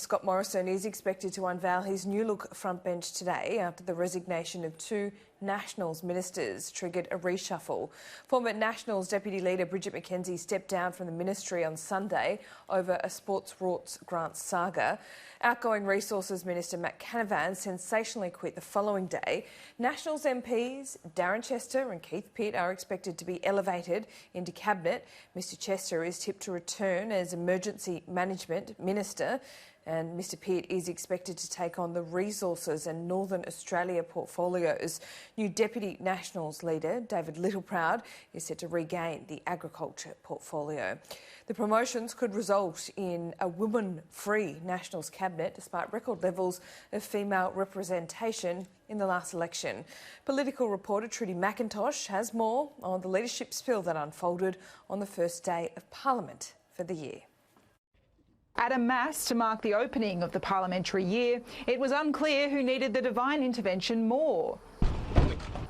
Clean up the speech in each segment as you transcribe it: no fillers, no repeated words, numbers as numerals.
Scott Morrison is expected to unveil his new look frontbench today after the resignation of two Nationals ministers triggered a reshuffle. Former Nationals Deputy Leader Bridget McKenzie stepped down from the ministry on Sunday over a sports rorts grant saga. Outgoing Resources Minister Matt Canavan sensationally quit the following day. Nationals MPs Darren Chester and Keith Pitt are expected to be elevated into Cabinet. Mr Chester is tipped to return as Emergency Management Minister, and Mr Pitt is expected to take on the Resources and Northern Australia portfolios. New Deputy Nationals leader David Littleproud is set to regain the Agriculture portfolio. The promotions could result in a woman-free Nationals cabinet despite record levels of female representation in the last election. Political reporter Trudy McIntosh has more on the leadership spill that unfolded on the first day of Parliament for the year. At a mass to mark the opening of the parliamentary year, it was unclear who needed the divine intervention more.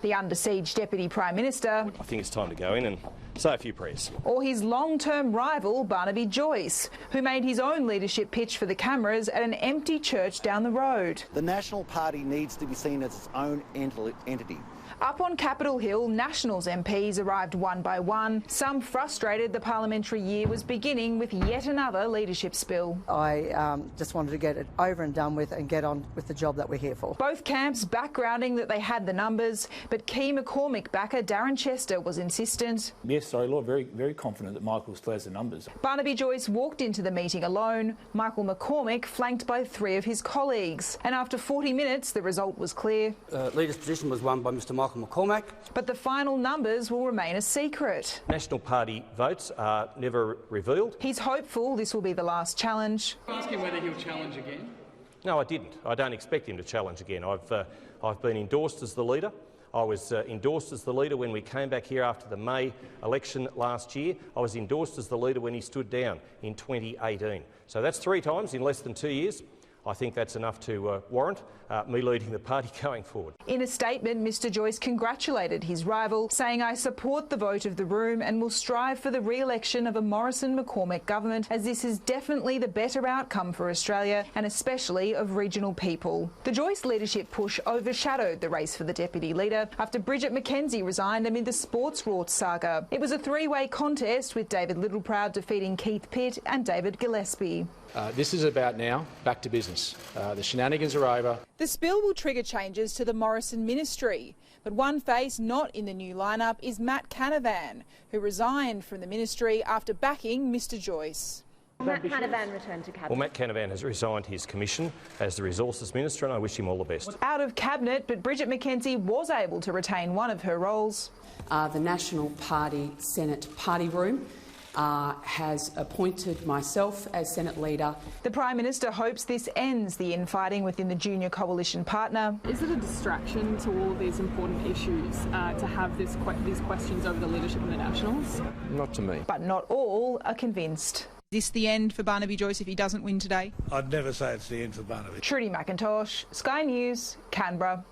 The under siege Deputy Prime Minister, I think it's time to go in and say a few prayers, or his long-term rival Barnaby Joyce, who made his own leadership pitch for the cameras at an empty church down the road. The National Party needs to be seen as its own entity. Up on Capitol Hill, Nationals MPs arrived one by one. Some frustrated the parliamentary year was beginning with yet another leadership spill. I just wanted to get it over and done with and get on with the job that we're here for. Both camps backgrounding that they had the numbers, but key McCormick backer Darren Chester was insistent. Yes, sorry, Lord, very confident that Michael still has the numbers. Barnaby Joyce walked into the meeting alone. Michael McCormick flanked by three of his colleagues. And after 40 minutes, the result was clear. Leader's position was won by Mr Michael McCormack. But the final numbers will remain a secret. National Party votes are never revealed. He's hopeful this will be the last challenge. Ask him whether he'll challenge again. No, I didn't. I don't expect him to challenge again. I've been endorsed as the leader. I was endorsed as the leader when we came back here after the May election last year. I was endorsed as the leader when he stood down in 2018. So that's 3 times in less than 2 years. I think that's enough to warrant me leading the party going forward. In a statement, Mr Joyce congratulated his rival, saying, "I support the vote of the room and will strive for the re-election of a Morrison-McCormick government, as this is definitely the better outcome for Australia and especially of regional people." The Joyce leadership push overshadowed the race for the deputy leader after Bridget McKenzie resigned amid the sports rorts saga. It was a 3-way contest with David Littleproud defeating Keith Pitt and David Gillespie. This is about now back to business. The shenanigans are over. The spill will trigger changes to the Morrison ministry, but one face not in the new lineup is Matt Canavan, who resigned from the ministry after backing Mr Joyce. Matt Canavan returned to Cabinet. Well, Matt Canavan has resigned his commission as the Resources Minister, and I wish him all the best. Out of Cabinet, but Bridget McKenzie was able to retain one of her roles. The National Party Senate Party Room has appointed myself as Senate Leader. The Prime Minister hopes this ends the infighting within the junior coalition partner. Is it a distraction to all of these important issues to have these questions over the leadership of the Nationals? Not to me. But not all are convinced. Is this the end for Barnaby Joyce if he doesn't win today? I'd never say it's the end for Barnaby. Trudy McIntosh, Sky News, Canberra.